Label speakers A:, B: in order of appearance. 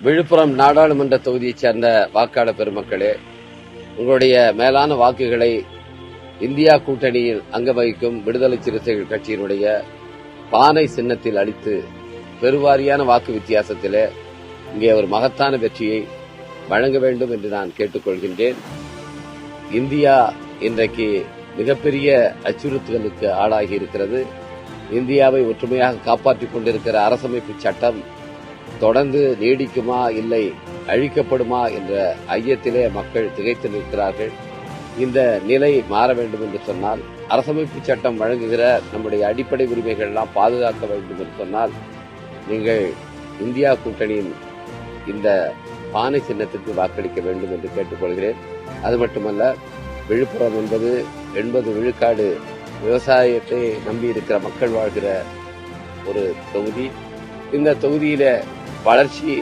A: விழுப்புரம் நாடாளுமன்ற தொகுதியைச் சேர்ந்த வாக்காளர் பெருமக்களே, உங்களுடைய மேலான வாக்குகளை இந்தியா கூட்டணியில் அங்க வகிக்கும் விடுதலை சிறுத்தைகள் கட்சியினுடைய பானை சின்னத்தில் அளித்து பெருவாரியான வாக்கு வித்தியாசத்திலே இங்கே ஒரு மகத்தான வெற்றியை வழங்க வேண்டும் என்று நான் கேட்டுக்கொள்கின்றேன். இந்தியா இன்றைக்கு மிகப்பெரிய அச்சுறுத்தலுக்கு ஆளாகி இருக்கிறது. இந்தியாவை ஒற்றுமையாக காப்பாற்றிக் கொண்டிருக்கிற அரசமைப்பு சட்டம் தொடர்ந்து நீடிக்குமா இல்லை அழிக்கப்படுமா என்ற ஐயத்திலே மக்கள் திகைத்து நிற்கிறார்கள். இந்த நிலை மாற வேண்டும் என்று சொன்னால், அரசமைப்பு சட்டம் வழங்குகிற நம்முடைய அடிப்படை உரிமைகள் எல்லாம் பாதுகாக்க வேண்டும் என்று சொன்னால், நீங்கள் இந்தியா கூட்டணியின் இந்த பானை சின்னத்திற்கு வாக்களிக்க வேண்டும் என்று கேட்டுக்கொள்கிறேன். அது மட்டுமல்ல, விழுப்புரம் என்பது 80 விழுக்காடு விவசாயத்தை நம்பி இருக்கிற மக்கள் வாழ்கிற ஒரு தொகுதி. இந்த தொகுதியில வளர்ச்சி